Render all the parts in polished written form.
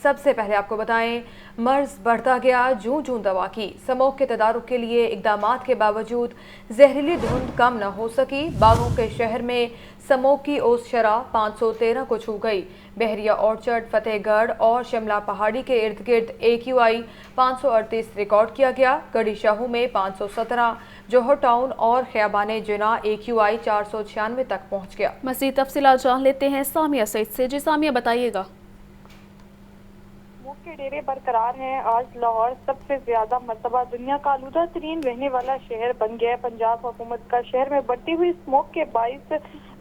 سب سے پہلے آپ کو بتائیں مرض بڑھتا گیا جوں جوں دوا کی، سموگ کے تدارک کے لیے اقدامات کے باوجود زہریلی دھند کم نہ ہو سکی، باغوں کے شہر میں سموگ کی اوس شرح 513 کو چھو گئی، بحریہ اورچرڈ، فتح گڑھ اور شملہ پہاڑی کے ارد گرد AQI 538 ریکارڈ کیا گیا، گڑھی شاہو میں 517، جوہر ٹاؤن اور خیابان جناح AQI 496 تک پہنچ گیا۔ مزید تفصیلات جان لیتے ہیں سامیہ سعید سے۔ جی سامیہ بتائیے گا۔ سموگ کے ڈیرے برقرار ہیں۔ آج لاہور سب سے زیادہ مرتبہ دنیا کا آلودہ ترین رہنے والا شہر بن گیا ہے۔ پنجاب حکومت کا شہر میں بڑھتی ہوئی سموگ کے باعث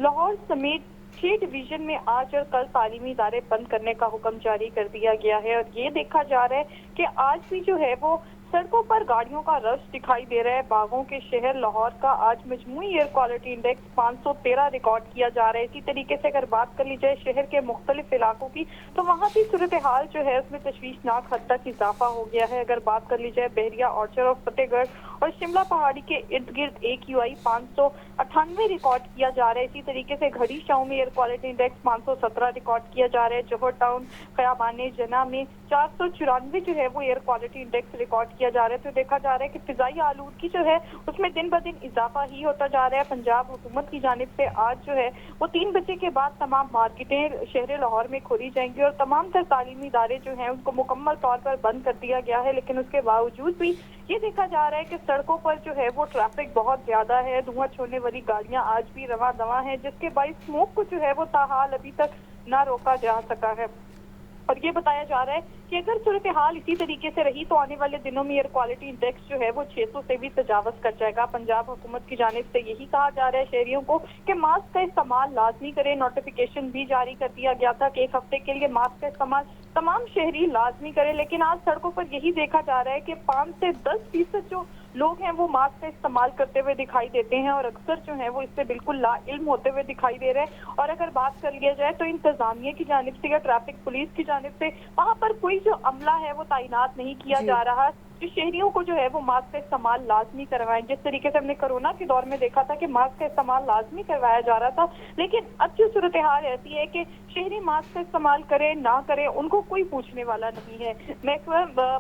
لاہور سمیت 6 ڈویژن میں آج اور کل تعلیمی ادارے بند کرنے کا حکم جاری کر دیا گیا ہے، اور یہ دیکھا جا رہا ہے کہ آج بھی جو ہے وہ سڑکوں پر گاڑیوں کا رش دکھائی دے رہا ہے۔ باغوں کے شہر لاہور کا آج مجموعی ایئر کوالٹی انڈیکس 513 ریکارڈ کیا جا رہا ہے۔ اسی طریقے سے اگر بات کر لی جائے شہر کے مختلف علاقوں کی تو وہاں بھی صورتحال جو ہے اس میں تشویشناک حد تک اضافہ ہو گیا ہے۔ اگر بات کر لی جائے بحریہ اورچرڈ اور فتح گڑھ اور شملہ پہاڑی کے ارد گرد AQI 598 ریکارڈ کیا جا رہا ہے۔ اسی طریقے سے گڑھی شاہو میں ایئر کوالٹی انڈیکس 517 ریکارڈ کیا جا رہا ہے۔ جوہر ٹاؤن خیابان جناح میں 494 جو ہے وہ ایئر کوالٹی انڈیکس ریکارڈ کیا جا رہا ہے۔ تو دیکھا جا رہا ہے کہ فضائی آلودگی جو ہے اس میں دن بدن اضافہ ہی ہوتا جا رہا ہے۔ پنجاب حکومت کی جانب سے آج جو ہے وہ 3 بجے کے بعد تمام مارکیٹیں شہر لاہور میں کھولی جائیں گی اور تمام تر تعلیمی ادارے جو ہیں ان کو مکمل طور پر بند کر دیا گیا ہے، لیکن اس کے باوجود بھی یہ دیکھا جا رہا ہے کہ سڑکوں پر جو ہے وہ ٹریفک بہت زیادہ ہے، دھواں چھوڑنے والی گاڑیاں آج بھی رواں دواں ہیں، جس کے باعث سموگ کو جو ہے وہ تاحال ابھی تک نہ روکا جا سکا ہے۔ اور یہ بتایا جا رہا ہے کہ اگر صورتحال اسی طریقے سے رہی تو آنے والے دنوں میں ایئر کوالٹی انڈیکس جو ہے وہ 600 سے بھی تجاوز کر جائے گا۔ پنجاب حکومت کی جانب سے یہی کہا جا رہا ہے شہریوں کو کہ ماسک کا استعمال لازمی کریں۔ نوٹیفیکیشن بھی جاری کر دیا گیا تھا کہ 1 ہفتے کے لیے ماسک کا استعمال تمام شہری لازمی کریں، لیکن آج سڑکوں پر یہی دیکھا جا رہا ہے کہ 5 سے 10% جو لوگ ہیں وہ ماسک کا استعمال کرتے ہوئے دکھائی دیتے ہیں اور اکثر جو ہیں وہ اس سے بالکل لا علم ہوتے ہوئے دکھائی دے رہے ہیں۔ اور اگر بات کر لیا جائے تو انتظامیہ کی جانب سے یا ٹریفک پولیس کی جانب سے وہاں پر کوئی جو عملہ ہے وہ تعینات نہیں کیا جا رہا، جو شہریوں کو جو ہے وہ ماسک کا استعمال لازمی کروائیں۔ جس طریقے سے ہم نے کورونا کے دور میں دیکھا تھا کہ ماسک کا استعمال لازمی کروایا جا رہا تھا، لیکن اب جو صورتحال ایسی ہے کہ شہری ماسک کا استعمال کریں نہ کریں ان کو کوئی پوچھنے والا نہیں ہے۔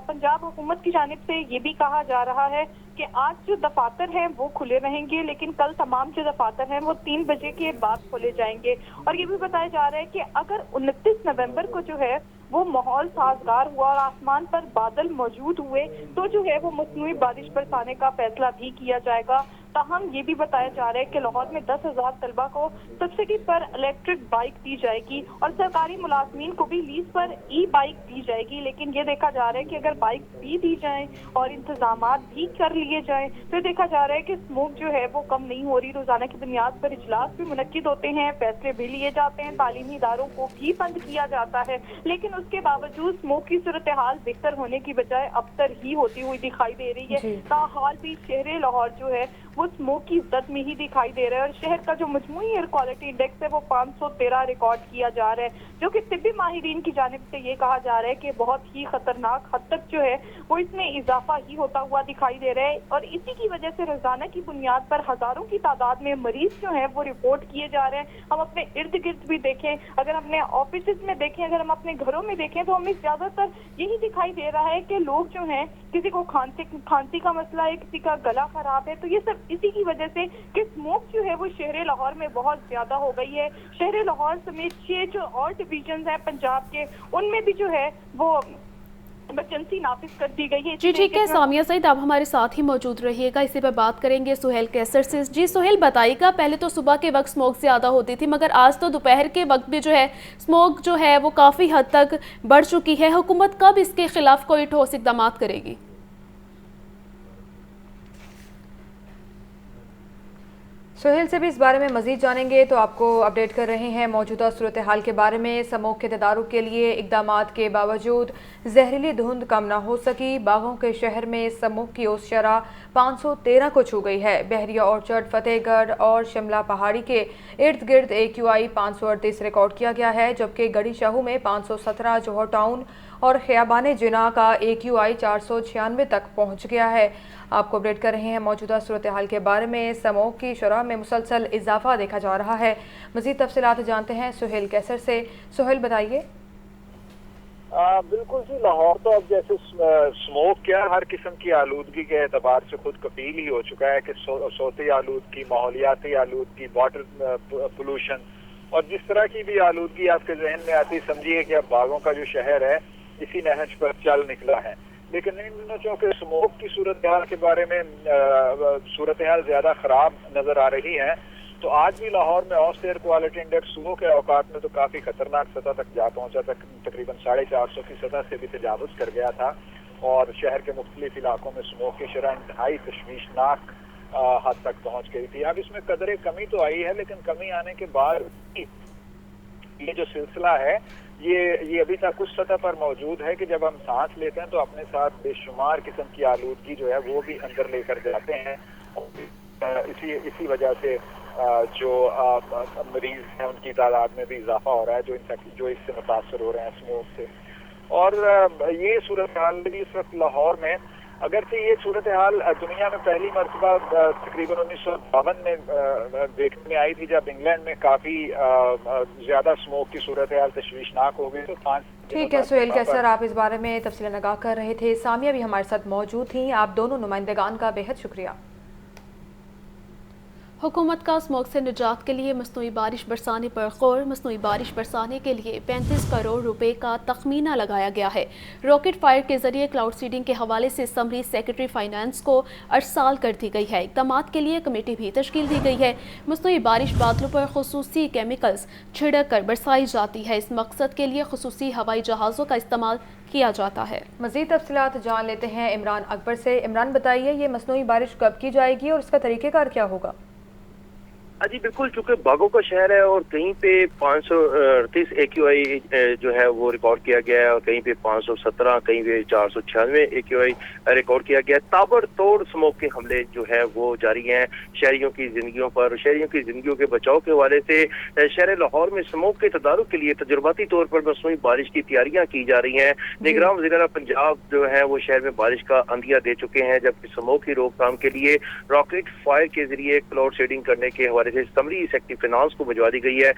پنجاب حکومت کی جانب سے یہ بھی کہا جا رہا ہے کہ آج جو دفاتر ہیں وہ کھلے رہیں گے، لیکن کل تمام جو دفاتر ہیں وہ 3 بجے کے بعد کھولے جائیں گے۔ اور یہ بھی بتایا جا رہا ہے کہ اگر 29 نومبر کو جو ہے وہ ماحول سازگار ہوا اور آسمان پر بادل موجود ہوئے تو جو ہے وہ مصنوعی بارش برسانے کا فیصلہ بھی کیا جائے گا۔ تاہم یہ بھی بتایا جا رہا ہے کہ لاہور میں 10,000 طلبہ کو سبسڈی پر الیکٹرک بائک دی جائے گی اور سرکاری ملازمین کو بھی لیز پر ای بائک دی جائے گی، لیکن یہ دیکھا جا رہا ہے کہ اگر بائک بھی دی جائیں اور انتظامات بھی کر لیے جائیں تو دیکھا جا رہا ہے کہ سموگ جو ہے وہ کم نہیں ہو رہی۔ روزانہ کی بنیاد پر اجلاس بھی منعقد ہوتے ہیں، فیصلے بھی لیے جاتے ہیں، تعلیمی اداروں کو بھی بند کیا جاتا ہے، لیکن اس کے باوجود سموگ کی صورتحال بہتر ہونے کی بجائے ابتر ہی ہوتی ہوئی دکھائی دے رہی ہے۔ تاحال بھی شہر لاہور جو ہے وہ سموگ کی زد میں ہی دکھائی دے رہا ہے اور شہر کا جو مجموعی ایئر کوالٹی انڈیکس ہے وہ 513 ریکارڈ کیا جا رہا ہے، جو کہ طبی ماہرین کی جانب سے یہ کہا جا رہا ہے کہ بہت ہی خطرناک حد تک جو ہے وہ اس میں اضافہ ہی ہوتا ہوا دکھائی دے رہا ہے، اور اسی کی وجہ سے روزانہ کی بنیاد پر ہزاروں کی تعداد میں مریض جو ہیں وہ رپورٹ کیے جا رہے ہیں۔ ہم اپنے ارد گرد بھی دیکھیں، اگر اپنے آفیسز میں دیکھیں، اگر ہم اپنے گھروں میں دیکھیں تو ہمیں زیادہ تر یہی دکھائی دے رہا ہے کہ لوگ جو ہیں کسی کو کھانسی کا مسئلہ ہے، کسی کا گلا خراب ہے، تو یہ سب اسی کی وجہ سے کہ سموگ جو ہے وہ شہر لاہور میں بہت زیادہ ہو گئی ہے۔ شہر لاہور سمیت 6 جو اور ڈویژنز ہیں پنجاب کے ان میں بھی جو ہے وہ ایمرجنسی نافذ کر دی گئی ہے۔ جی ٹھیک ہے سامیہ سعید، آپ ہمارے ساتھ ہی موجود رہیے گا، اسی پر بات کریں گے سہیل کیسر سے۔ جی سہیل بتائیے گا، پہلے تو صبح کے وقت سموگ زیادہ ہوتی تھی مگر آج تو دوپہر کے وقت بھی جو ہے سموگ جو ہے وہ کافی حد تک بڑھ چکی ہے، حکومت کب اس کے خلاف کوئی ٹھوس اقدامات کرے گی؟ سہیل سے بھی اس بارے میں مزید جانیں گے، تو آپ کو اپڈیٹ کر رہے ہیں موجودہ صورتحال کے بارے میں۔ سموگ کے تدارک کے لیے اقدامات کے باوجود زہریلی دھند کم نہ ہو سکی، باغوں کے شہر میں سموگ کی اوس شرح 513 کو چھو گئی ہے، بحریہ اورچرڈ، فتح گڑھ اور شملہ پہاڑی کے ارد گرد AQI 538 ریکارڈ کیا گیا ہے، جبکہ گڑھی شاہو میں 517، جوہر ٹاؤن اور خیابان جناح کا AQI 496 تک پہنچ گیا ہے۔ آپ کو اپڈیٹ کر رہے ہیں موجودہ صورتحال کے بارے میں۔ سموگ کی شرح میں مسلسل اضافہ دیکھا جا رہا ہے، مزید تفصیلات جانتے ہیں سہیل کیسر سے۔ سہیل بتائیے۔ بالکل جی، لاہور تو اب جیسے اسموک کیا ہر قسم کی آلودگی کے اعتبار سے خود کفیل ہی ہو چکا ہے کہ صوتی آلودگی، ماحولیاتی آلودگی، واٹر پولوشن اور جس طرح کی بھی آلودگی آپ کے ذہن میں آتی، سمجھیے کہ اب باغوں کا جو شہر ہے اسی نہج پر چل نکلا ہے. لیکن ان دنوں چونکہ اسموک کی صورتحال کے بارے میں صورتحال زیادہ خراب نظر آ رہی ہے، تو آج بھی لاہور میں اوسط ایئر کوالٹی انڈیکس صبح کے اوقات میں تو کافی خطرناک سطح تک جا پہنچا، تقریباً 450 کی سطح سے بھی تجاوز کر گیا تھا، اور شہر کے مختلف علاقوں میں اسموک کی شرح انتہائی تشویشناک حد تک پہنچ گئی تھی. اب اس میں قدرے کمی تو آئی ہے، لیکن کمی آنے کے بعد یہ جو سلسلہ ہے یہ ابھی تک اس سطح پر موجود ہے کہ جب ہم سانس لیتے ہیں تو اپنے ساتھ بے شمار قسم کی آلودگی جو ہے وہ بھی اندر لے کر جاتے ہیں. اسی وجہ سے جو مریض ہیں ان کی تعداد میں بھی اضافہ ہو رہا ہے جو اس سے متاثر ہو رہے ہیں اسموک سے. اور یہ صورتحال بھی اس وقت لاہور میں، اگرچہ یہ صورتحال دنیا میں پہلی مرتبہ تقریباً 1952 میں دیکھنے میں آئی تھی، جب انگلینڈ میں کافی زیادہ اسموک کی صورتحال تشویشناک ہو گئی. تو ٹھیک ہے سہیل کیسر، آپ اس بارے میں تفصیل نگاہ کر رہے تھے. سامیہ بھی ہمارے ساتھ موجود تھیں. آپ دونوں نمائندگان کا بے حد شکریہ. حکومت کا اسموک سے نجات کے لیے مصنوعی بارش برسانے پر غور. مصنوعی بارش برسانے کے لیے 35 کروڑ روپے کا تخمینہ لگایا گیا ہے. راکٹ فائر کے ذریعے کلاؤڈ سیڈنگ کے حوالے سے اسمبلی سیکرٹری فائنانس کو ارسال کر دی گئی ہے. اقدامات کے لیے کمیٹی بھی تشکیل دی گئی ہے. مصنوعی بارش بادلوں پر خصوصی کیمیکلز چھڑک کر برسائی جاتی ہے. اس مقصد کے لیے خصوصی ہوائی جہازوں کا استعمال کیا جاتا ہے. مزید تفصیلات جان لیتے ہیں عمران اکبر سے. عمران بتائیے، یہ مصنوعی بارش کب کی جائے گی اور اس کا طریقہ کار کیا ہوگا؟ جی بالکل، چونکہ باغوں کا شہر ہے اور کہیں پہ 538 AQI جو ہے وہ ریکارڈ کیا گیا ہے، اور کہیں پہ 517، کہیں پہ 496 AQI ریکارڈ کیا گیا ہے. تابڑ توڑ اسموک کے حملے جو ہے وہ جاری ہیں شہریوں کی زندگیوں پر. شہریوں کی زندگیوں کے بچاؤ کے حوالے سے شہر لاہور میں اسموک کے تدارک کے لیے تجرباتی طور پر مصنوعی بارش کی تیاریاں کی جا رہی ہیں. نگراں وزیر اعلیٰ پنجاب جو ہے وہ شہر میں بارش کا عندیہ دے چکے ہیں، جبکہ اسموک کی روک تھام کے لیے راکٹ فائر کے ذریعے کلاؤڈ سیڈنگ کرنے کے حوالے سے اسمبلی سیکرٹری فائنانس کو بھجوا دی گئی ہے.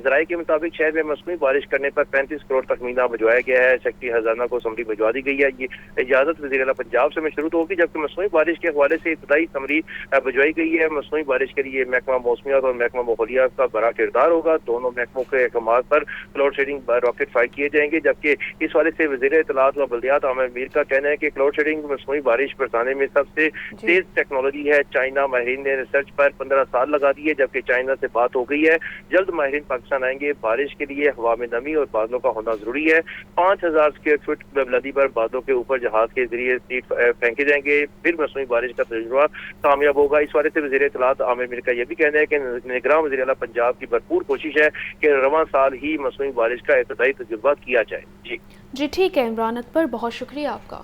ذرائع کے مطابق شہر میں مصنوعی بارش کرنے پر 35 کروڑ تخمینہ بھجوایا گیا ہے. سیکرٹری خزانہ کو اسمبلی بھجوا دی گئی ہے. یہ اجازت وزیر اعلیٰ پنجاب سے مشروط ہوگی، جبکہ مصنوعی بارش کے حوالے سے ابتدائی اسمبلی بھجوائی گئی ہے. مصنوعی بارش کے لیے محکمہ موسمیات اور محکمہ ماحولیات کا بڑا کردار ہوگا. دونوں محکموں کے احکامات پر کلاؤڈ سیڈنگ راکٹ فائر کیے جائیں گے. جبکہ اس حوالے سے وزیر اطلاعات و بلدیات عامر میر کا کہنا ہے کہ کلاؤڈ سیڈنگ مصنوعی بارش برسانے میں سب سے تیز ٹیکنالوجی ہے. چائنا ماہرین نے ریسرچ پر 15 سال لگا دیے، جبکہ چائنا سے بات ہو گئی ہے. جلد ماہرین پاکستان آئیں گے. بارش کے لیے ہوا میں نمی اور بادلوں کا ہونا ضروری ہے. 5000 اسکوائر فٹ بلندی پر بادلوں کے اوپر جہاز کے ذریعے سیٹ پھینکے جائیں گے، پھر مصنوعی بارش کا تجربہ کامیاب ہوگا. اس حوالے سے وزیر اطلاعات عامر میر کا یہ بھی کہنا ہے کہ نگراں وزیر اعلیٰ پنجاب کی بھرپور کوشش ہے کہ رواں سال ہی مصنوعی بارش کا ابتدائی تجربہ کیا جائے. جی ٹھیک ہے عمران اکبر، بہت شکریہ آپ کا.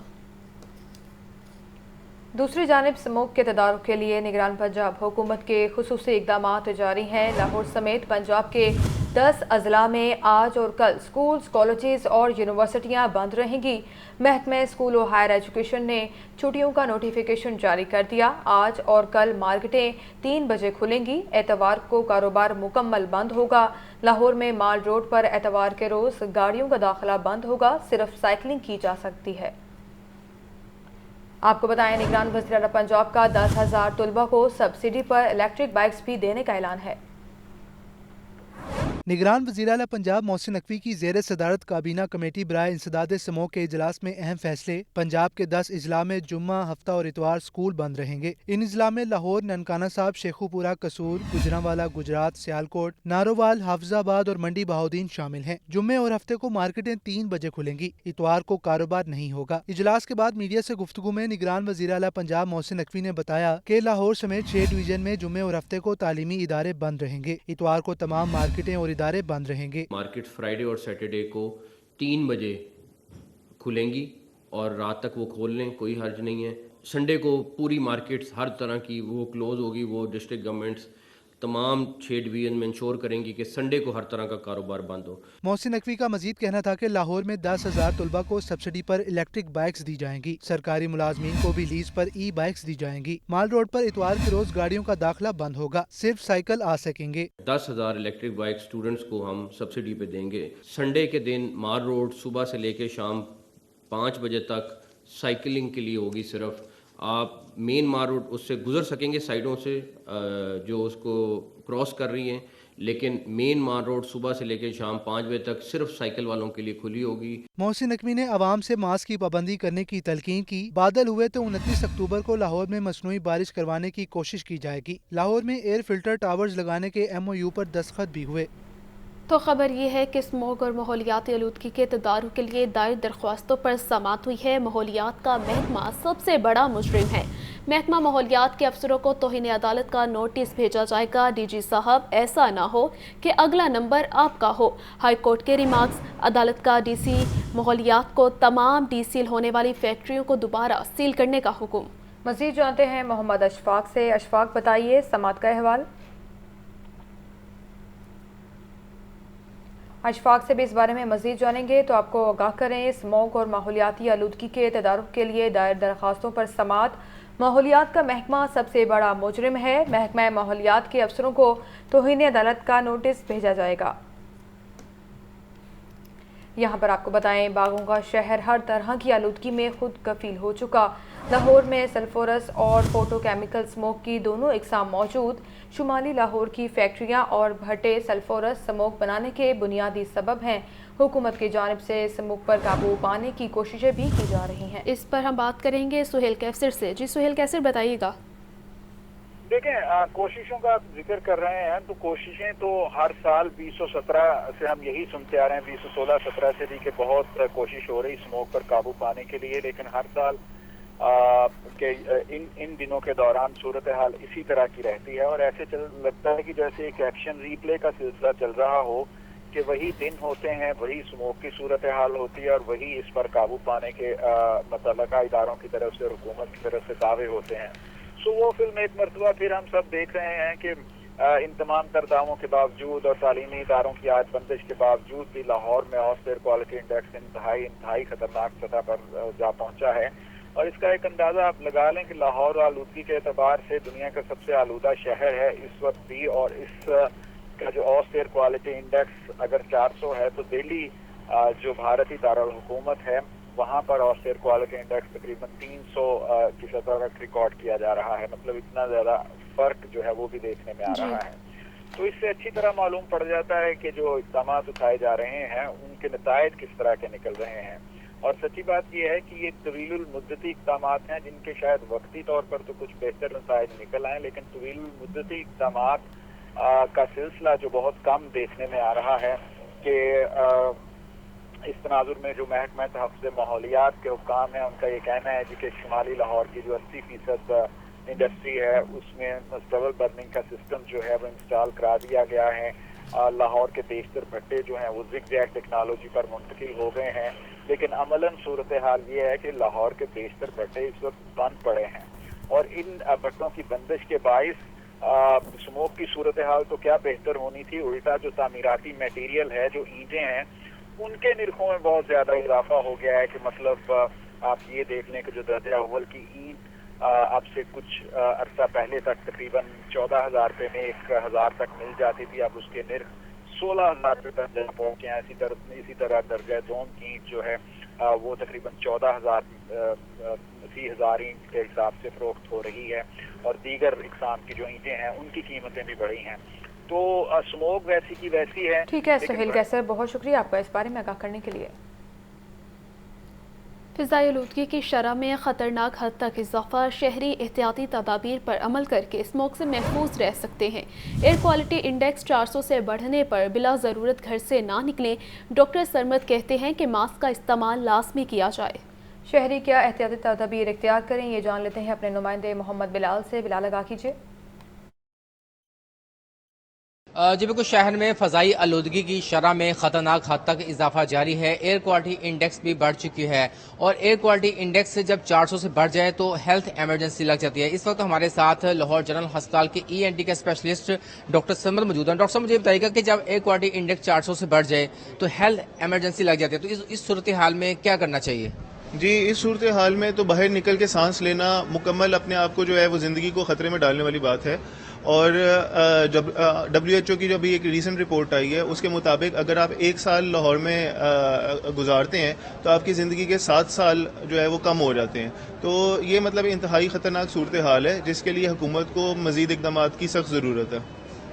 دوسری جانب اسموک کے تدارک کے لیے نگران پنجاب حکومت کے خصوصی اقدامات جاری ہیں. لاہور سمیت پنجاب کے 10 اضلاع میں آج اور کل سکولز، کالجز اور یونیورسٹیاں بند رہیں گی. محکمہ اسکول و ہائر ایجوکیشن نے چھٹیوں کا نوٹیفیکیشن جاری کر دیا. آج اور کل مارکیٹیں 3 بجے کھلیں گی. اتوار کو کاروبار مکمل بند ہوگا. لاہور میں مال روڈ پر اتوار کے روز گاڑیوں کا داخلہ بند ہوگا. صرف سائیکلنگ کی جا سکتی ہے. آپ کو بتائیں، نگران وزیر اعلیٰ پنجاب کا 10,000 طلبہ کو سبسڈی پر الیکٹرک بائکس بھی دینے کا اعلان ہے. نگران وزیر اعلیٰ پنجاب محسن نقوی کی زیر صدارت کابینہ کمیٹی برائے انسداد اسموک کے اجلاس میں اہم فیصلے. پنجاب کے 10 اضلاع میں جمعہ، ہفتہ اور اتوار سکول بند رہیں گے. ان اضلاع میں لاہور، ننکانہ صاحب، شیخو پورہ، قصور، گجرانوالہ، گجرات، سیالکوٹ، نارووال، حافظ آباد اور منڈی بہاؤدین شامل ہیں. جمعے اور ہفتے کو مارکیٹیں 3 بجے کھلیں گی. اتوار کو کاروبار نہیں ہوگا. اجلاس کے بعد میڈیا سے گفتگو میں نگران وزیر اعلیٰ پنجاب محسن نقوی نے بتایا کہ لاہور سمیت 6 ڈویژن میں جمعے اور ہفتے کو تعلیمی ادارے بند رہیں گے. اتوار کو تمام مارکیٹیں اور ادارے بند رہیں گے. مارکیٹ فرائیڈے اور سیٹرڈے کو 3 بجے کھلیں گی اور رات تک وہ کھول لیں، کوئی حرج نہیں ہے. سنڈے کو پوری مارکیٹس ہر طرح کی وہ کلوز ہوگی. وہ ڈسٹرکٹ گورنمنٹس तमाम 6 डिवीज़न में इंश्योर करेंगी कि संडे को हर तरह का कारोबार बंद हो। मोहसिन नकवी का मजीद कहना था कि लाहौर में 10,000 तलबा को सब्सिडी पर इलेक्ट्रिक बाइक्स दी जाएंगी। सरकारी मुलाजमीन को भी लीज पर ई बाइक्स दी जाएंगी। माल रोड पर इतवार के रोज गाड़ियों का दाखिला बंद होगा, सिर्फ साइकिल आ सकेंगे। 10,000 इलेक्ट्रिक बाइक स्टूडेंट्स को हम सब्सिडी पे देंगे। संडे के दिन माल रोड सुबह से लेकर शाम 5 बजे तक साइकिलिंग के लिए होगी। सिर्फ आप मेन मार रोड उससे गुजर सकेंगे साइडों से जो उसको क्रॉस कर रही हैं, लेकिन मेन मार रोड सुबह से लेकर शाम 5 बजे तक सिर्फ साइकिल वालों के लिए खुली होगी। मोहसिन नकवी ने आवाम से मास्क की पाबंदी करने की तलकीन की। बादल हुए तो 29 अक्टूबर को लाहौर में मसनूई बारिश करवाने की कोशिश की जाएगी। लाहौर में एयर फिल्टर टावर्स लगाने के MOU पर दस्तखत भी हुए। तो खबर ये है कि स्मोग और माहौलियाती आलूदगी के तदारुक के लिए दायर दरख्वास्तों पर समाअत हुई है। माहौलियात का महकमा सबसे बड़ा मुजरिम है। महकमा माहौलियात के अफसरों को तौहीन अदालत का नोटिस भेजा जाएगा। DG साहब, ऐसा ना हो कि अगला नंबर आपका हो। हाई कोर्ट के रिमार्क्स। अदालत का DC माहौलियात को तमाम डीसील होने वाली फैक्ट्रियों को दोबारा सील करने का हुक्म। मज़ीद जानते हैं मोहम्मद अशफाक से। अशफाक, बताइए समाअत का अहवाल। अशफाक से भी इस बारे में मज़ीद जानेंगे, तो आपको आगाह करें स्मोक और माहौलियाती आलूदगी के तदारुक के लिए दायर दरख्वास्तों पर समाअत। माहौलियात का महकमा सबसे बड़ा मुजरिम है। महकमा माहौलियात के अफसरों को तौहीन अदालत का नोटिस भेजा जाएगा। यहाँ पर आपको बताएं, बागों का शहर हर तरह की आलूदगी में खुद कफील हो चुका। लाहौर में सल्फोरस और फोटोकेमिकल स्मोक की दोनों इकसाम मौजूद। शुमाली लाहौर की फैक्ट्रियाँ और भट्टे सल्फोरस स्मोक बनाने के बुनियादी सबब हैं। हुकूमत की जानिब से स्मोक पर काबू पाने की कोशिशें भी की जा रही हैं। इस पर हम बात करेंगे सुहेल कैसर से। जी सुहेल कैसर, बताइएगा। देखें, कोशिशों का जिक्र कर रहे हैं तो कोशिशें तो हर साल 2017 से हम यही सुनते आ रहे हैं, 2016-17 से भी कि बहुत कोशिश हो रही स्मोक पर काबू पाने के लिए, लेकिन हर साल के इन दिनों के दौरान सूरत हाल इसी तरह की रहती है और ऐसे लगता है कि जैसे एक एक्शन रिप्ले का सिलसिला चल रहा हो कि वही दिन होते हैं, वही स्मोक की सूरत हाल होती है और वही इस पर काबू पाने के मुतल्लिका इदारों की तरफ से, हुकूमत की तरफ से दावे होते हैं। सो वो फिल्म एक मरतबा फिर हम सब देख रहे हैं कि इन तमाम तर दावों के बावजूद और तालीमी इदारों की आयत बंदिश के बावजूद भी लाहौर में ऑफ एयर क्वालिटी इंडेक्स इंतहाई खतरनाक सतह पर जा पहुंचा है। और इसका एक अंदाजा आप लगा लें कि लाहौर आलूदगी के एतबार से दुनिया का सबसे आलूदा शहर है इस वक्त भी, और इस का जो ऑफ एयर क्वालिटी इंडेक्स अगर 400 है तो दिल्ली जो भारतीय दारुल हुकूमत है वहाँ पर ऑफ एयर क्वालिटी इंडेक्स तकरीबन 300 की सतह तक रिकॉर्ड किया जा रहा है। मतलब इतना ज्यादा फर्क जो है वो भी देखने में आ रहा है। तो इससे अच्छी तरह मालूम पड़ जाता है कि जो इक़दाम उठाए जा रहे हैं उनके नतायज किस तरह के निकल रहे हैं। और सच्ची बात यह है कि ये तवीलुल मुद्दती इक़दाम हैं जिनके शायद वक्ती तौर पर तो कुछ बेहतर नतायज निकल आए, लेकिन तवीलुल मुद्दती इक़दाम का सिलसिला जो बहुत कम देखने में आ रहा है कि इस तनाजुर में जो महकमा तहफ़्फ़ुज़ माहौलियात के हुक्काम हैं उनका ये कहना है कि शुमाली लाहौर की जो 80% इंडस्ट्री है उसमें डबल बर्निंग का सिस्टम जो है वो इंस्टॉल करा दिया गया है। लाहौर के बेशतर भट्टे जो हैं वो ज़िग-ज़ैग टेक्नोलॉजी पर मुंतकिल हो गए हैं, लेकिन अमलन सूरत हाल ये है कि लाहौर के बेशतर भट्टे इस वक्त बंद पड़े हैं और इन भट्टों की बंदिश के बाइस स्मोक की सूरत हाल तो क्या बेहतर होनी थी, उल्टा जो तामीराती मटेरियल है, जो ईंटें हैं, उनके निरखों में बहुत ज्यादा इजाफा हो गया है। कि मतलब आप ये देख लें कि जो दर्जा अव्वल की ईंट अब से कुछ अरसा पहले तक तकरीबन 14,000 रुपये में 1,000 तक मिल जाती थी, अब उसके निर्ख 16,000 रुपये तक जा पहुंचे हैं। इसी तरह दर्जा दोम की ईंट जो है वो तकरीबन 14,000 ईंट के हिसाब से फरोख्त हो रही है और दीगर इकसाम की जो ईंटें हैं उनकी कीमतें भी बढ़ी हैं। तो स्मोक वैसी की वैसी है। ठीक है सुहेल कैसर, बहुत शुक्रिया आपका इस बारे में आगाह करने के लिए। फ़िज़ाई आलूदगी की शरह में ख़तरनाक हद तक इजाफा। शहरी एहतियाती तदाबीर पर अमल करके स्मोक से महफूज रह सकते हैं। एयर क्वालिटी इंडेक्स 400 से बढ़ने पर बिला ज़रूरत घर से ना निकलें। डॉक्टर सरमद कहते हैं कि मास्क का इस्तेमाल लाजमी किया जाए। शहरी क्या एहतियाती तदाबीर इख्तियार करें, ये जान लेते हैं अपने नुमाइंदे मोहम्मद बिलाल से। बिलाल, आगाह कीजिए। جی بالکل، شہر میں فضائی آلودگی کی شرح میں خطرناک حد تک اضافہ جاری ہے. ایئر کوالٹی انڈیکس بھی بڑھ چکی ہے اور ایئر کوالٹی انڈیکس جب 400 سے بڑھ جائے تو ہیلتھ ایمرجنسی لگ جاتی ہے. اس وقت ہمارے ساتھ لاہور جنرل ہسپتال کے ENT کے اسپیشلسٹ ڈاکٹر سمد موجود ہیں. ڈاکٹر صاحب مجھے بتائیے گا کہ جب ایئر کوالٹی انڈیکس 400 سے بڑھ جائے تو ہیلتھ ایمرجنسی لگ جاتی ہے، تو اس صورتحال میں کیا کرنا چاہیے؟ جی، اس صورتحال میں تو باہر نکل کے سانس لینا مکمل اپنے آپ کو جو ہے وہ زندگی کو خطرے میں ڈالنے والی بات ہے. اور WHO کی جو ابھی ایک ریسنٹ رپورٹ آئی ہے اس کے مطابق اگر آپ 1 سال لاہور میں گزارتے ہیں تو آپ کی زندگی کے 7 سال جو ہے وہ کم ہو جاتے ہیں. تو یہ مطلب انتہائی خطرناک صورتحال ہے جس کے لیے حکومت کو مزید اقدامات کی سخت ضرورت ہے.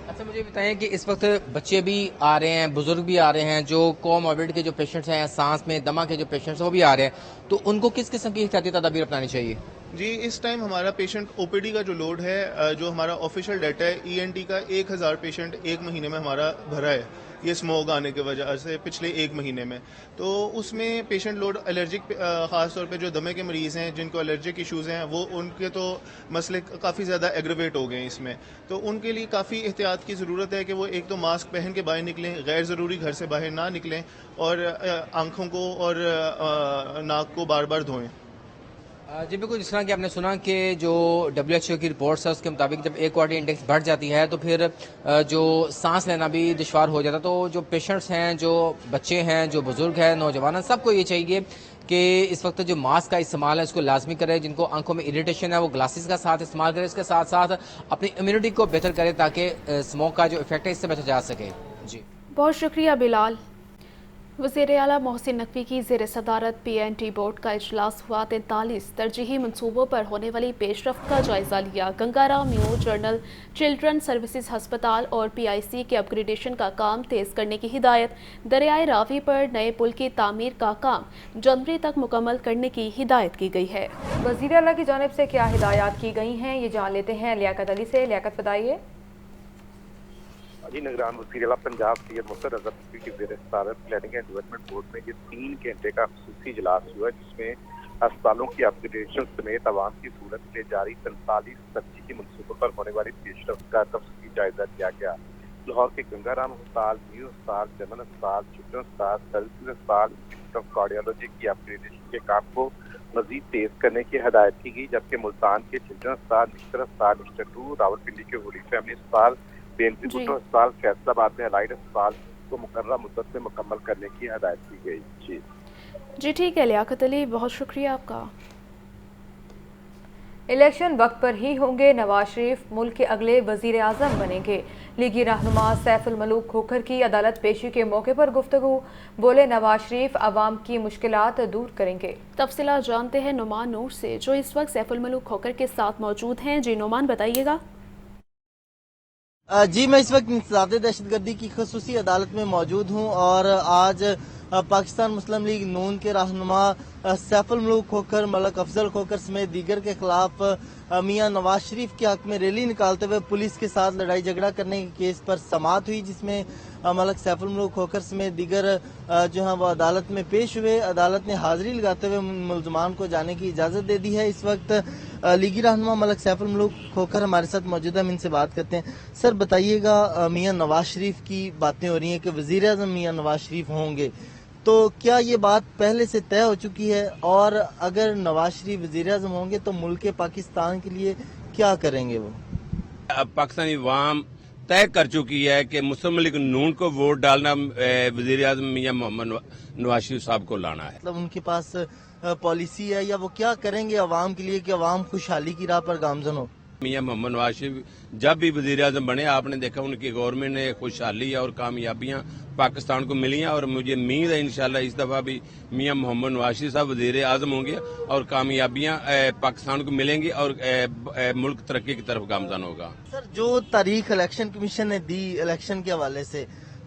اچھا، مجھے بتائیں کہ اس وقت بچے بھی آ رہے ہیں، بزرگ بھی آ رہے ہیں، جو کوموربڈ کے جو پیشنٹس ہیں، سانس میں دمہ کے جو پیشنٹس ہیں وہ بھی آ رہے ہیں، تو ان کو کس قسم کی احتیاطی تدابیر اپنانی چاہیے؟ جی، اس ٹائم ہمارا پیشنٹ OPD کا جو لوڈ ہے، جو ہمارا آفیشیل ڈیٹا ہے ENT کا 1000 پیشنٹ 1 مہینے میں ہمارا بھرا ہے یہ اسموگ آنے کی وجہ سے پچھلے 1 مہینے میں. تو اس میں پیشنٹ لوڈ الرجک، خاص طور پہ جو دمے کے مریض ہیں جن کو الرجک ایشوز ہیں وہ ان کے تو مسئلے کافی زیادہ ایگریویٹ ہو گئے ہیں اس میں. تو ان کے لیے کافی احتیاط کی ضرورت ہے کہ وہ ایک تو ماسک پہن کے باہر نکلیں، غیر ضروری گھر سے باہر نہ نکلیں اور آنکھوں کو اور ناک کو بار بار دھوئیں. جی بالکل، جس طرح کہ آپ نے سنا کہ جو WHO کی رپورٹس ہے اس کے مطابق جب ایئر کوالٹی انڈیکس بڑھ جاتی ہے تو پھر جو سانس لینا بھی دشوار ہو جاتا ہے. تو جو پیشنٹس ہیں، جو بچے ہیں، جو بزرگ ہیں، نوجوان ہیں، سب کو یہ چاہیے کہ اس وقت جو ماسک کا استعمال ہے اس کو لازمی کرے. جن کو آنکھوں میں اریٹیشن ہے وہ گلاسز کا ساتھ استعمال کرے. اس کے ساتھ ساتھ اپنی امیونٹی کو بہتر کرے تاکہ اسموک کا جو افیکٹ ہے اس سے بچا جا سکے. جی بہت شکریہ بلال. وزیر اعلیٰ محسن نقوی کی زیر صدارت PNT بورڈ کا اجلاس ہوا. 43 ترجیحی منصوبوں پر ہونے والی پیش رفت کا جائزہ لیا. Ganga Ram new general children services ہسپتال اور PIC کے اپ گریڈیشن کا کام تیز کرنے کی ہدایت. دریائے راوی پر نئے پل کی تعمیر کا کام جنوری تک مکمل کرنے کی ہدایت کی گئی ہے. وزیر اعلیٰ کی جانب سے کیا ہدایات کی گئی ہیں یہ جان لیتے ہیں لیاقت علی سے. لیاقت بتائیے. جی، نگران وزیر اعلیٰ پنجاب سید مظفر اظہر نقوی کی زیر صدارت پلاننگ اینڈ ڈیولپمنٹ بورڈ میں یہ 3 گھنٹے کا خصوصی اجلاس ہوا جس میں اسپتالوں کی اپ گریڈیشن سمیت عوام کی سہولت کے لیے جاری 43 ترجیحی منصوبوں پر ہونے والی پیش رفت کا تفصیلی جائزہ لیا گیا. لاہور کے گنگا رام ہسپتال، نیو ہسپتال، جنرل ہسپتال، چلڈرن ہسپتال، سروسز ہسپتال، انسٹیٹیوٹ آف کارڈیالوجی کی اپ گریڈیشن کے کام کو مزید تیز کرنے کی ہدایت کی گئی. جبکہ ملتان کے چلڈرن ہسپتال، نشتر ہسپتال، نشتر 2، راولپنڈی کے ہولی فیملی ہسپتال، BNP بھٹو ہسپتال، فیصل آباد میں الائڈ ہسپتال کو مقررہ مدت میں مکمل کرنے کی ہدایت کی گئی. جی ٹھیک ہے لیاقت علی، بہت شکریہ آپ کا. الیکشن وقت پر ہی ہوں گے. نواز شریف ملک کے اگلے وزیر اعظم بنیں گے. لیگی رہنما سیف الملوک کھوکھر کی عدالت پیشی کے موقع پر گفتگو. بولے نواز شریف عوام کی مشکلات دور کریں گے. تفصیلات جانتے ہیں نعمان نور سے جو اس وقت سیف الملوک کھوکھر کے ساتھ موجود ہیں. جی نعمان، بتائیے گا. جی، میں اس وقت انسداد دہشت گردی کی خصوصی عدالت میں موجود ہوں اور آج پاکستان مسلم لیگ نون کے رہنما سیف الملوک کھوکھر، ملک افضل کھوکھر سمیت دیگر کے خلاف میاں نواز شریف کے حق میں ریلی نکالتے ہوئے پولیس کے ساتھ لڑائی جھگڑا کرنے کے کیس پر سماعت ہوئی جس میں ملک سیف الملوک کھوکھر سمیت دیگر جو ہیں وہ عدالت میں پیش ہوئے. عدالت نے حاضری لگاتے ہوئے ملزمان کو جانے کی اجازت دے دی ہے. اس وقت لیگی رہنما ملک سیف الملوک کھوکھر ہمارے ساتھ موجود ہیں، ہم ان سے بات کرتے ہیں. سر بتائیے گا، میاں نواز شریف کی باتیں ہو رہی ہیں کہ وزیر اعظم میاں نواز شریف ہوں گے، تو کیا یہ بات پہلے سے طے ہو چکی ہے؟ اور اگر نواز شریف وزیر اعظم ہوں گے تو ملک پاکستان کے لیے کیا کریں گے وہ؟ اب پاکستانی عوام طے کر چکی ہے کہ مسلم لیگ نون کو ووٹ ڈالنا، وزیر اعظم میاں محمد نواز شریف صاحب کو لانا ہے. مطلب ان کے پاس پالیسی ہے یا وہ کیا کریں گے عوام کے لیے کہ عوام خوشحالی کی راہ پر گامزن ہو؟ میاں محمد نواز شریف جب بھی وزیر اعظم بنے آپ نے دیکھا ان کی گورنمنٹ نے خوشحالی اور کامیابیاں پاکستان کو ملی ہیں اور مجھے امید ہے انشاءاللہ اس دفعہ بھی میاں محمد نواز شریف صاحب وزیر اعظم ہوں گے اور کامیابیاں پاکستان کو ملیں گی اور ملک ترقی کی طرف گامزن ہوگا. سر، جو تاریخ الیکشن کمیشن نے دی الیکشن کے حوالے سے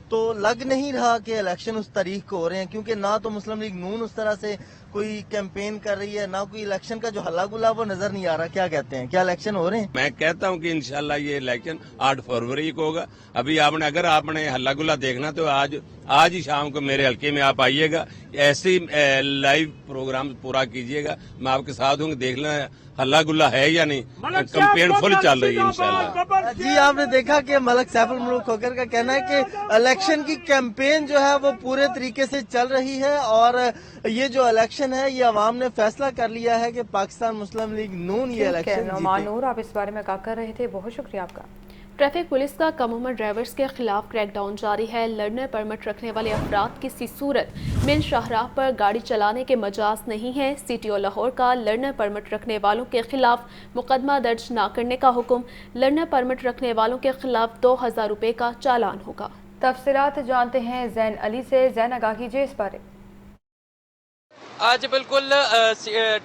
تو لگ نہیں رہا کہ الیکشن اس تاریخ کو ہو رہے ہیں، کیونکہ نہ تو مسلم لیگ نون اس طرح سے कोई कैंपेन कर रही है, ना कोई इलेक्शन का जो हल्ला गुल्ला वो नजर नहीं आ रहा। क्या कहते हैं, क्या इलेक्शन हो रहे हैं? मैं कहता हूं कि इंशाल्लाह ये इलेक्शन 8 फरवरी को होगा। अभी अगर आपने हल्ला गुल्ला देखना तो आज ही शाम को मेरे हल्के में आप आइएगा, ऐसे लाइव प्रोग्राम पूरा कीजिएगा। मैं आपके साथ हूँ, देख लें हल्ला गुल्ला है या नहीं। कैंपेन फुल चल रही है इंशाल्लाह। जी, आपने देखा कि मलक सैफुल मुल्क खोखर का कहना है कि इलेक्शन की कैंपेन जो है वो पूरे तरीके से चल रही है और ये जो इलेक्शन है ये अवाम ने फैसला कर लिया है कि पाकिस्तान मुस्लिम लीग नून ये इलेक्शन नूर, आप इस बारे में क्या कर रहे थे, बहुत शुक्रिया आपका। ट्रैफिक पुलिस का कम उम्र ड्राइवर्स के खिलाफ क्रैकडाउन जारी है। लर्नर परमिट रखने वाले अफराद किसी सूरत मेन शाहराह पर गाड़ी चलाने के मजाज नहीं है। CTO लाहौर का लर्नर परमिट रखने वालों के खिलाफ मुकदमा दर्ज न करने का हुक्म। लर्नर परमिट रखने वालों के खिलाफ 2000 रुपये का चालान होगा। तफसीलात जानते हैं जैन अली से। जैन, आगाह कीजिए इस बारे। आज बिल्कुल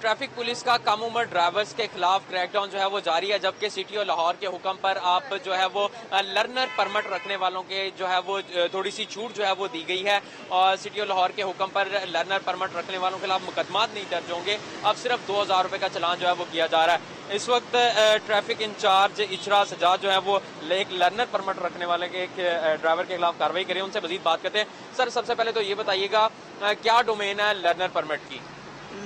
ट्रैफिक पुलिस का कम उम्र ड्राइवर्स के खिलाफ क्रैकडाउन जो है वो जारी है, जबकि CTO लाहौर के हुक्म पर आप जो है वो लर्नर परमिट रखने वालों के जो है वो थोड़ी सी छूट जो है वो दी गई है और CTO लाहौर के हुक्म पर लर्नर परमिट रखने वालों के खिलाफ मुकदमात नहीं दर्ज होंगे। अब सिर्फ 2000 रुपये का चालान जो है वो किया जा रहा है। इस वक्त ट्रैफिक इंचार्ज इशरा सजाद जो है वो एक लर्नर परमिट रखने वाले के ड्राइवर के खिलाफ कार्रवाई करें, उनसे मजीद बात करते हैं। सर, सबसे पहले तो ये बताइएगा क्या डोमेन है लर्नर परमिट की?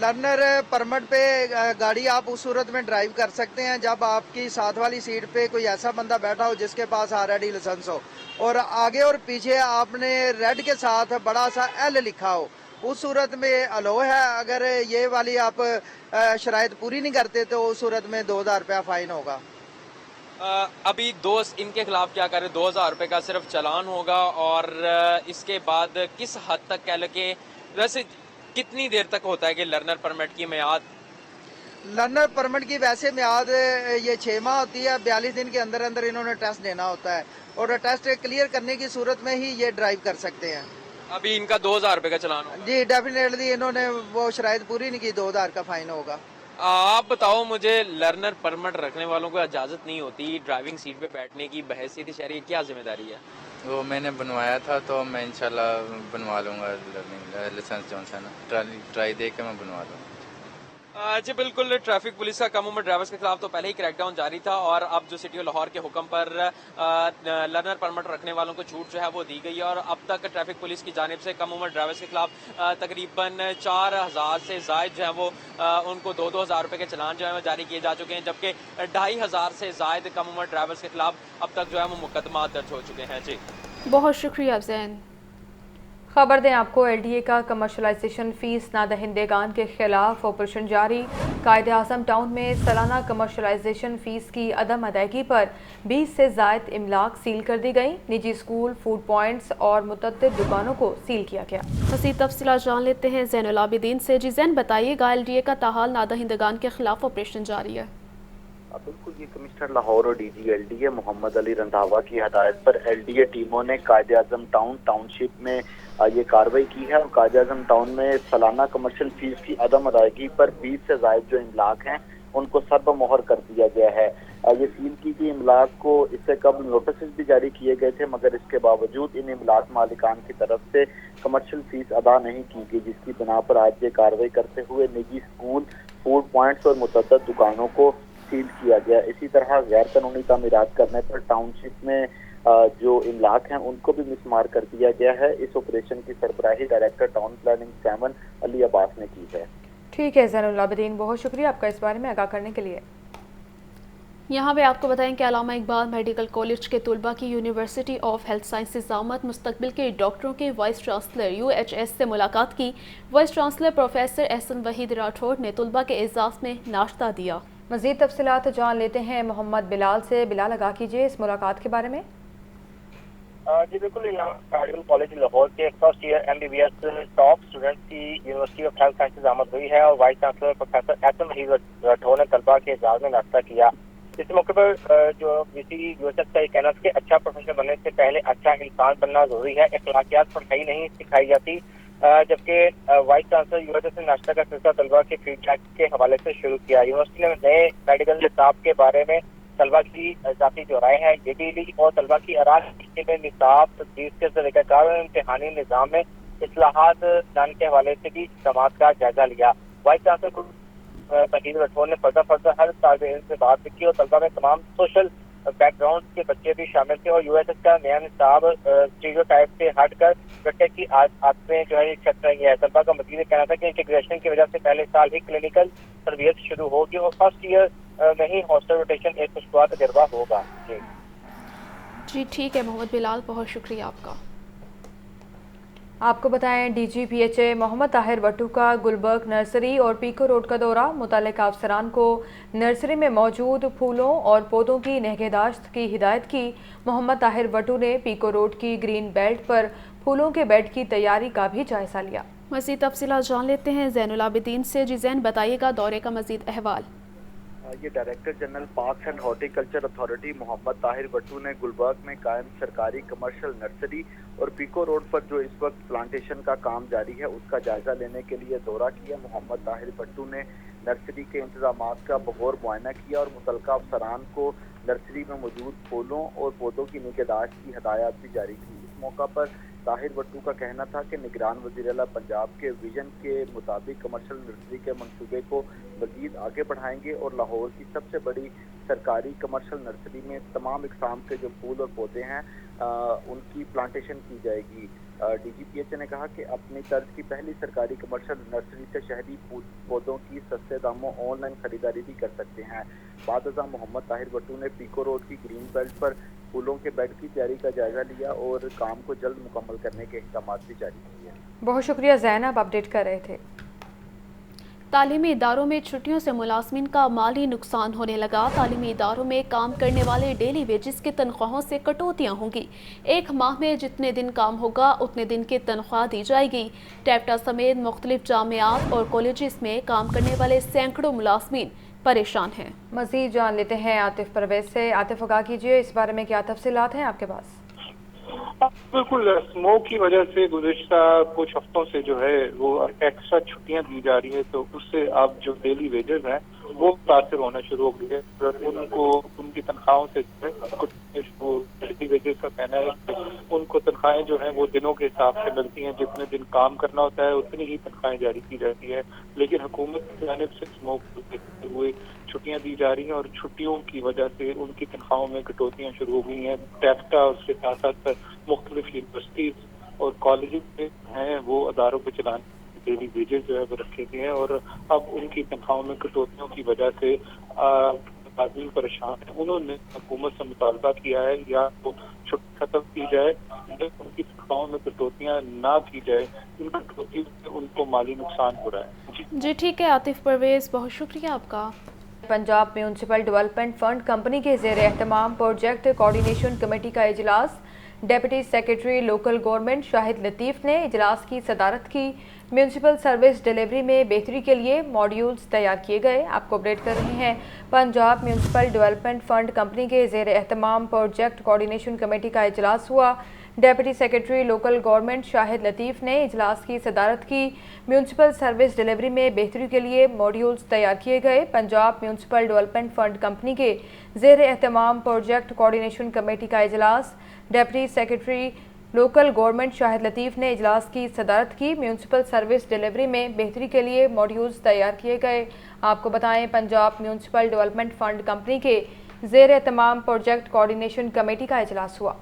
लर्नर परमिट पे गाड़ी आप उस सूरत में ड्राइव कर सकते हैं जब आपकी साथ वाली सीट पे कोई ऐसा बंदा बैठा हो जिसके पास ऑलरेडी लाइसेंस हो और आगे और पीछे आपने रेड के साथ बड़ा सा L लिखा हो, उस सूरत में अलो है। अगर ये वाली आप शराइत पूरी नहीं करते तो उस सूरत में 2000 रुपया फाइन होगा। अभी दोस्त इनके खिलाफ क्या करें, 2000 रुपये का सिर्फ चालान होगा और इसके बाद किस हद तक कह लगे, वैसे कितनी देर तक होता है कि लर्नर परमिट की मियाद? लर्नर परमिट की वैसे मियाद ये 6 माह होती है। 42 दिन के अंदर अंदर इन्होंने टेस्ट देना होता है और टेस्ट क्लियर करने की सूरत में ही ये ड्राइव कर सकते हैं। अभी इनका 2000 रुपये का चालान होगा? जी, डेफिनेटली इन्होंने वो शराइत पूरी नहीं की, 2000 का फाइन होगा। आप बताओ मुझे, लर्नर परमिट रखने वालों को इजाजत नहीं होती ड्राइविंग सीट पे बैठने की, बहैसियत शहरी क्या जिम्मेदारी है? वो मैंने बनवाया था तो मैं इंशाल्लाह बनवा लूँगा लर्निंग लाइसेंस जो है ना, ट्राई दे के मैं बनवा लूँगा। जी बिल्कुल, ट्रैफिक पुलिस का कम उम्र ड्राइवर्स के खिलाफ तो पहले ही क्रैकडाउन जारी था और अब जो CTO लाहौर के हुक्म पर लर्नर परमिट रखने वालों को छूट जो है वो दी गई है और अब तक ट्रैफिक पुलिस की जानिब से कम उम्र ड्राइवर्स के खिलाफ तकरीबन 4000 से जायद जो है वो उनको 2-2000 रुपये के चालान जो है वो जारी किए जा चुके हैं, जबकि 2500 से जायद कम उम्र ड्राइवर्स के खिलाफ अब तक जो है वो मुकदमा दर्ज हो चुके हैं। जी बहुत शुक्रिया जैन। खबर दें आपको, LDA का कमर्शलाइजेशन फीस नादहिंदेगान के खिलाफ ऑपरेशन जारी। कायदे आज़म टाउन में सालाना कमर्शलाइजेशन फीस की अदम अदायगी पर 20 से जायद इमलाक सील कर दी गई। निजी स्कूल, फूड पॉइंट्स और मुतअद्दिद दुकानों को सील किया गया। मज़ीद तफसीलात जान लेते हैं ज़ैनुल आबिदीन से। जी ज़ैन, बताइएगा LDA का ताहाल नादहिंदेगान के खिलाफ ऑपरेशन जारी है। बिल्कुल, ये कमिश्नर लाहौर और DG LDA मोहम्मद अली रंधावा की हदायत पर LDA टीमों ने कायदे आज़म टाउनशिप में ये कार्रवाई की है और कायदे आज़म टाउन में सालाना कमर्शियल फीस की अदम अदायगी पर 20 से जायद जो इमलाक हैं उनको सर्ब मोहर कर दिया गया है। ये सील की गई इमलाक को इससे कबल नोटिस भी जारी किए गए थे, मगर इसके बावजूद इन इमलाक मालिकान की तरफ से कमर्शियल फीस अदा नहीं की गई, जिसकी बिना पर आज ये कार्रवाई करते हुए निजी स्कूल, फूड पॉइंट्स और मुतअद्दिद दुकानों को सील किया गया। इसी तरह गैर कानूनी तामीरात करने पर टाउनशिप में जो इमलाक हैं उनको भी मिसमार कर दिया गया है। इस ऑपरेशन की सरबराही director town planning 7 Ali Abbas ने की है। ठीक है ज़ैनुल आबिदीन, बहुत शुक्रिया आपका इस बारे में आगाह करने के लिए। यहाँ पे आपको बताएं कि अल्लामा इकबाल मेडिकल कॉलेज के तलबा की यूनिवर्सिटी ऑफ हेल्थ साइंसेज आमद मुस्तकबिल के डॉक्टरों के वाइस चांसलर UHS से मुलाकात की। Vice chancellor professor Ehsan Waheed Rathore ने तलबा के एजाज़ में नाश्ता दिया। मज़ीद तफसीलात जान लेते हैं मोहम्मद बिलाल से। बिलाल, आगाह कीजिए इस मुलाकात के बारे में। जी बिल्कुल, मेडिकल कॉलेज लाहौर के first year MBBS top student की यूनिवर्सिटी ऑफ हेल्थ साइंसेज आमद हुई है और vice chancellor professor Ehsan Waheed Rathore ने तलबा के एजाज में नाश्ता किया। इस मौके पर जो VC UHS का ये कहना था कि अच्छा प्रोफेसर बनने से पहले अच्छा इंसान बनना जरूरी है, अखलाकियात पढ़ाई नहीं सिखाई जाती। जबकि वाइस चांसलर UHS ने नाश्ता का सिलसिला तलबा के फीडबैक के हवाले से शुरू किया। यूनिवर्सिटी ने नए मेडिकल निसाब के बारे में तलबा की जाती जो राय है ये भी ली और तलबा की आराम में निसाब तदरीस के तरीक़ाकार और इम्तिहानी निज़ाम में इस्लाहात लाने के हवाले से भी इक़दामात का जायजा लिया। वाइस चांसलर तहीर राठौर ने फर्दा हर तालिब इल्म से बात की और तलबा में तमाम सोशल बैकग्राउंड के बच्चे भी शामिल थे और यूएसएस का नया निसाब स्टीरियोटाइप से हटकर रट्टे की आदतें जो है छट रही है। तलबा का मजीद कहना था कि इंटीग्रेशन की वजह से पहले साल ही क्लिनिकल तरबियत शुरू होगी और फर्स्ट ईयर में ही हॉस्टल रोटेशन एक खुशगवार तजर्बा होगा। जी ठीक है मोहम्मद बिलाल, बहुत शुक्रिया आपका। आपको बताएं DGPHA मोहम्मद ताहिर वट्टू का गुलबर्ग नर्सरी और पीको रोड का दौरा। मुतल्लिका अफसरान को नर्सरी में मौजूद फूलों और पौधों की निगहदाश्त की हिदायत की। मोहम्मद ताहिर वट्टू ने पीको रोड की ग्रीन बेल्ट पर फूलों के बेड की तैयारी का भी जायजा लिया। मज़ीद तफसीलात जान लेते हैं ज़ैनुल आबिदीन से। जी ज़ैन, बताइएगा दौरे का मज़ीद अहवाल। ये director general parks and horticulture authority Muhammad Tahir Wattoo ने गुलबर्ग में कायम सरकारी कमर्शियल नर्सरी और पीको रोड पर जो इस वक्त प्लांटेशन का काम जारी है उसका जायजा लेने के लिए दौरा किया। मोहम्मद ताहिर वट्टू ने नर्सरी के इंतजामात का बगौर मुआयना किया और मुतल्लिका अफसरान को नर्सरी में मौजूद फूलों और पौधों की निगहदाश्त की हदायत भी जारी की। इस मौका पर ताहिर वट्टू का कहना था कि निगरान वज़ीर-ए-आला पंजाब के विजन के मुताबिक कमर्शियल नर्सरी के मंसूबे को मज़ीद आगे बढ़ाएंगे और लाहौर की सबसे बड़ी सरकारी कमर्शियल नर्सरी में तमाम इक़साम के जो फूल और पौधे हैं उनकी प्लांटेशन की जाएगी। DGPHA ने कहा कि अपनी तर्ज की पहली सरकारी कमर्शियल नर्सरी से शहरी पौधों की सस्ते दामों ऑनलाइन खरीदारी भी कर सकते हैं। बाद मोहम्मद ताहिर वट्टू ने पीको रोड की ग्रीन बेल्ट पर फूलों के बेड की तैयारी का जायजा लिया और काम को जल्द मुकम्मल करने के अहकाम भी जारी किए। बहुत शुक्रिया ज़ैनब, अपडेट कर रहे थे। तालीमी इदारों में छुट्टियों से मुलाजमीन का माली नुकसान होने लगा। तालीमी इदारों में काम करने वाले डेली वेजेस की तनख्वाहों से कटौतियाँ होंगी। एक माह में जितने दिन काम होगा उतने दिन की तनख्वाह दी जाएगी। टैप्टा समेत मुख्तलिफ जामियात और कॉलेजेस में काम करने वाले सैकड़ों मुलाजमीन परेशान हैं। मज़ीद जान लेते हैं आतिफ परवेज से। आतिफ, आगाह कीजिए, इस बारे में क्या तफसीलात हैं आपके पास? बिल्कुल, स्मोक की वजह से गुज़िश्ता कुछ हफ्तों से जो है वो एक्स्ट्रा छुट्टियां दी जा रही है, तो उससे अब जो डेली वेजेस हैं वो मुतासर होना शुरू हो गई है। उनको उनकी तनख्वाहों से डेली वेजेस का कहना है कि उनको तनख्वाहें जो हैं वो दिनों के हिसाब से मिलती हैं। जितने दिन काम करना होता है उतनी ही तनख्वाहें जारी की जाती है, लेकिन हुकूमत की जानिब से स्मोक हुए छुट्टियां दी जा रही हैं और छुट्टियों की वजह से उनकी तनख्वाहों में कटौतियां शुरू हो गई हैं। टैप्टा और उसके साथ साथ मुख्तलिफ यूनिवर्सिटीज और कॉलेज हैं वो अदारों को चलाने डेली वेजेस जो है वो रखे गए हैं और अब उनकी तनख्वाहों में कटौतियों की वजह से आदमी परेशान है। उन्होंने हुकूमत से मुतालबा किया है या तो छुट्टी खत्म की जाए या उनकी तनख्वाहों में कटौतियां ना की जाए। इन कटौती से उनको माली नुकसान हो रहा है। जी ठीक है आतिफ परवेज, बहुत शुक्रिया आपका। Punjab municipal development fund company के ज़ेर एहतमाम प्रोजेक्ट कोऑर्डिनेशन कमेटी का इजलास। Deputy secretary local government Shahid Latif ने इजलास की सदारत की। म्यूनसिपल सर्विस डिलीवरी में बेहतरी के लिए मॉड्यूल्स तैयार किए गए। आपको अपडेट कर रहे हैं। Punjab municipal development fund company के ज़ेर एहतमाम प्रोजेक्ट कोऑर्डिनेशन कमेटी का इजलास हुआ। Deputy secretary local government Shahid Latif ने इजलास की सदारत की। म्यूनसिपल सर्विस डिलीवरी में बेहतरी के लिए मॉड्यूल्स तैयार किए गए। Punjab municipal development fund company के ज़ेर एहतमाम प्रोजेक्ट कोऑर्डिनेशन कमेटी का इजलास। Deputy secretary local government Shahid Latif ने इजलास की सदारत की। म्यूनसिपल सर्विस डिलीवरी में बेहतरी के लिए मॉड्यूल्स तैयार किए गए। आपको बताएं, Punjab municipal development fund company के ज़ेर एहतमाम प्रोजेक्ट कोऑर्डिनेशन कमेटी का इजलास हुआ।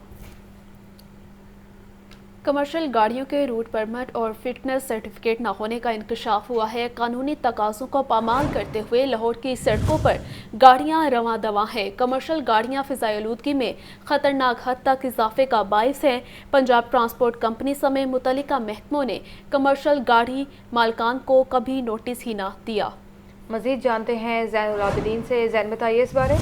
कमर्शियल गाड़ियों के रूट परमिट और फिटनेस सर्टिफिकेट न होने का इंकशाफ हुआ है। कानूनी तकाज़ों को पामाल करते हुए लाहौर की सड़कों पर गाड़ियां रवां दवां हैं। कमर्शियल गाड़ियां फ़िज़ाई आलूदगी में ख़तरनाक हद तक इजाफे का बाइस हैं। पंजाब ट्रांसपोर्ट कंपनी समेत मुतल्लिका महकमों ने कमर्शियल गाड़ी मालकान को कभी नोटिस ही न दिया। मज़ीद जानते हैं ज़ैनुल आबिदीन से। ज़ैन, बताइए इस बारे।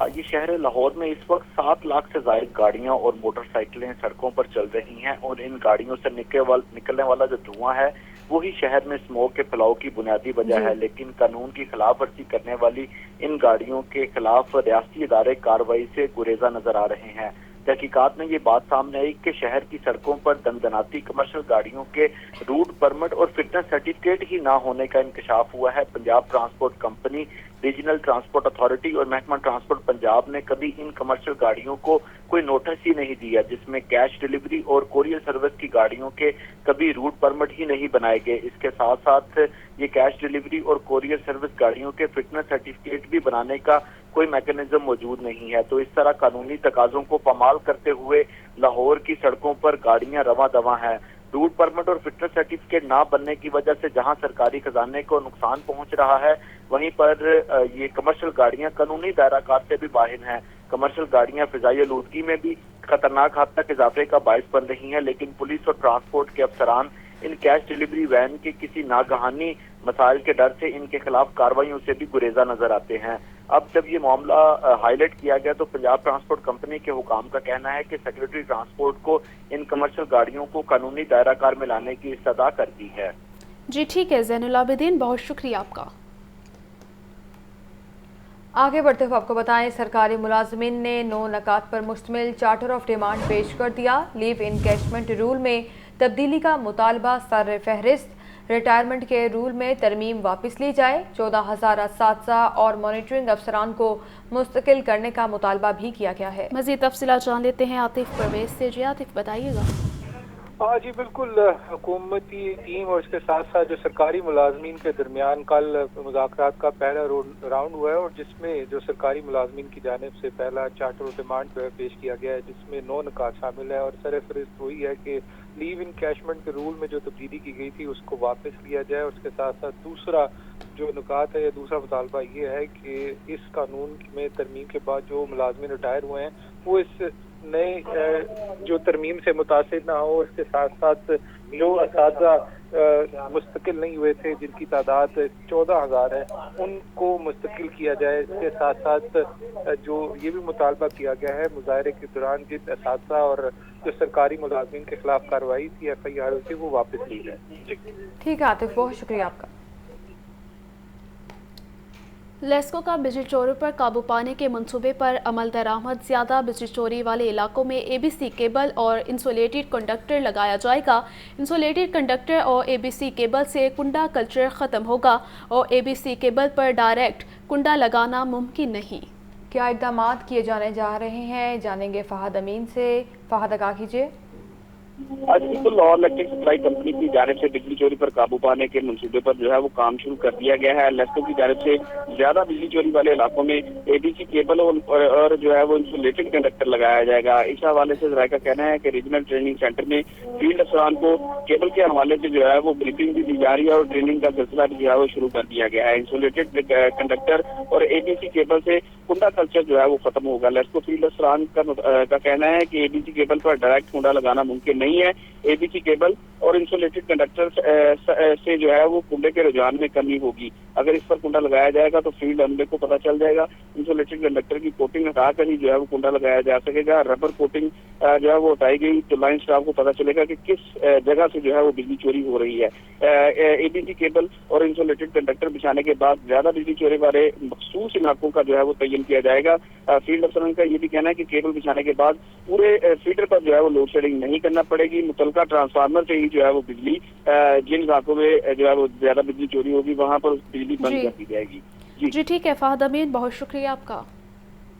ये शहर लाहौर में इस वक्त 7 लाख से ज़ायद गाड़ियां और मोटरसाइकिलें सड़कों पर चल रही हैं और इन गाड़ियों से निकलने वाला जो धुआं है वही शहर में स्मोक के फैलाव की बुनियादी वजह है। लेकिन कानून की खिलाफ वर्जी करने वाली इन गाड़ियों के खिलाफ रियासती इदारे कार्रवाई से गुरेजा नजर आ रहे हैं। तहकीकात में ये बात सामने आई कि शहर की सड़कों पर दनदनाती कमर्शियल गाड़ियों के रूट परमिट और फिटनेस सर्टिफिकेट ही ना होने का इंकशाफ हुआ है। Punjab transport company regional transport authority और महकमा ट्रांसपोर्ट पंजाब ने कभी इन कमर्शियल गाड़ियों को कोई नोटिस ही नहीं दिया, जिसमें कैश डिलीवरी और कोरियर सर्विस की गाड़ियों के कभी रूट परमिट ही नहीं बनाए गए। इसके साथ साथ ये कैश डिलीवरी और कोरियर सर्विस गाड़ियों के फिटनेस सर्टिफिकेट भी बनाने का कोई मैकेनिज्म मौजूद नहीं है। तो इस तरह कानूनी तकाजों को पामाल करते हुए लाहौर की सड़कों पर गाड़ियां रवां दवां हैं। रूट परमिट और फिटनेस सर्टिफिकेट ना बनने की वजह से जहां सरकारी खजाने को नुकसान पहुंच रहा है, वहीं पर ये कमर्शियल गाड़ियां कानूनी दायराकार से भी बाहर हैं। कमर्शियल गाड़ियां फिजाई आलूदगी में भी खतरनाक हद तक इजाफे का बायस बन रही हैं, लेकिन पुलिस और ट्रांसपोर्ट के अफसरान इन कैश डिलीवरी वैन के किसी नागहानी मसाइल के डर से इनके खिलाफ कार्रवाइयों से भी गुरेजा नजर आते हैं। अब जब ये मामला हाईलाइट किया गया तो पंजाब ट्रांसपोर्ट कंपनी के हुकाम का कहना है कि सेक्रेटरी ट्रांसपोर्ट को इन कमर्शियल गाड़ियों को कानूनी दायराकार में लाने की इस्तदा कर दी है। जी ठीक है ज़ैनुल आबिदीन, बहुत शुक्रिया आपका। आगे बढ़ते हुए आपको बताएं, सरकारी मुलाजमीन ने 9 नकात पर मुश्तमिल चार्टर ऑफ डिमांड पेश कर दिया। लीव इनकैशमेंट रूल में तब्दीली का मुतालबा सर फहरिस्त, रिटायरमेंट के रूल में तरमीम वापस ली जाए, 14,000 असातिज़ा और मॉनिटरिंग अफसरान को मुस्तकिल करने का मुतालबा भी किया गया है। मज़ीद तफसीलात जान लेते हैं आतिफ परवेज से। जी आतिफ बताइएगा। हाँ जी बिल्कुल, हुकूमती टीम और इसके साथ साथ जो सरकारी मुलाजमीन के दरमियान कल मुज़ाकरात का पहला राउंड हुआ है और जिसमें जो सरकारी मुलाजमीन की जानिब से पहला चार्टर ऑफ डिमांड जो है पेश किया गया है, जिसमें 9 नकात शामिल है और सरफहरिस्त वही है कि लीव इनकैशमेंट के रूल में जो तब्दीली की गई थी उसको वापस लिया जाए। उसके साथ साथ दूसरा जो नुकात है या दूसरा मुतालबा ये है कि इस कानून में तरमीम के बाद जो मुलाजमीन रिटायर हुए हैं वो इस नए जो तरमीम से मुतासिर ना हो। इसके साथ साथ जो असातिज़ा मुस्तकिल नहीं हुए थे जिनकी तादाद 14,000 है उनको मुस्तकिल किया जाए। इसके साथ साथ जो ये भी मुतालबा किया गया है मुजाहरे के दौरान जिन असातिज़ा और जो सरकारी मुलाजमीन के खिलाफ कार्रवाई थी FIR थी वो वापस ली जाए। ठीक है आतिफ, बहुत शुक्रिया आपका। लेस्को का बिजली चोरी पर काबू पाने के मंसूबे पर अमल दरामद, ज़्यादा बिजली चोरी वाले इलाकों में ABC केबल और इंसुलेटेड कंडक्टर लगाया जाएगा। इंसुलेटेड कंडक्टर और ABC केबल से कुंडा कल्चर ख़त्म होगा और ABC केबल पर डायरेक्ट कुंडा लगाना मुमकिन नहीं। क्या इक़दाम किए जाने जा रहे हैं, जानेंगे फ़हद अमीन से। फ़हद आगाह कीजिए। आज बिल्कुल लाहौर इलेक्ट्रिक सप्लाई कंपनी की जानिब से बिजली चोरी पर काबू पाने के मंसूबे पर जो है वो काम शुरू कर दिया गया है। लेस्को की जानिब से ज्यादा बिजली चोरी वाले इलाकों में ABC केबल और जो है वो इंसुलेटेड कंडक्टर लगाया जाएगा। इस हवाले से जराये का कहना है कि रीजनल ट्रेनिंग सेंटर में फील्ड अफसरान को केबल के हवाले से जो है वो ब्रीफिंग भी दी जा रही है और ट्रेनिंग का सिलसिला भी जो है वो शुरू कर दिया गया है। इंसुलेटेड कंडक्टर और ABC केबल से कुंडा कल्चर जो है वो खत्म होगा। लेस्को फील्ड अफसरान का कहना है कि ABC केबल पर डायरेक्ट कुंडा लगाना मुमकिन नहीं है। ABC केबल और इंसुलेटेड कंडक्टर से जो है वो कुंडे के रुझान में कमी होगी। अगर इस पर कुंडा लगाया जाएगा तो फील्ड अमले को पता चल जाएगा। इंसुलेटेड कंडक्टर की कोटिंग हटाकर ही जो है वो कुंडा लगाया जा सकेगा। रबर कोटिंग जो है वो हटाई गई तो लाइन स्टाफ को पता चलेगा कि किस जगह से जो है वो बिजली चोरी हो रही है। ABC केबल और इंसुलेटेड कंडक्टर बिछाने के बाद ज्यादा बिजली चोरी वाले मखसूस इलाकों का जो है वो तयन किया जाएगा। फील्ड अफसरान का ये भी कहना है कि केबल बिछाने के बाद पूरे फीडर पर जो है वो लोड शेडिंग नहीं करना पड़ेगी। मुतलका ट्रांसफार्मर से ही जो है वो बिजली जिन इलाकों में जो है वो ज्यादा बिजली चोरी होगी वहां पर बिजली बंद कर दी जाएगी। जी ठीक है फ़हद अमीन, बहुत शुक्रिया आपका।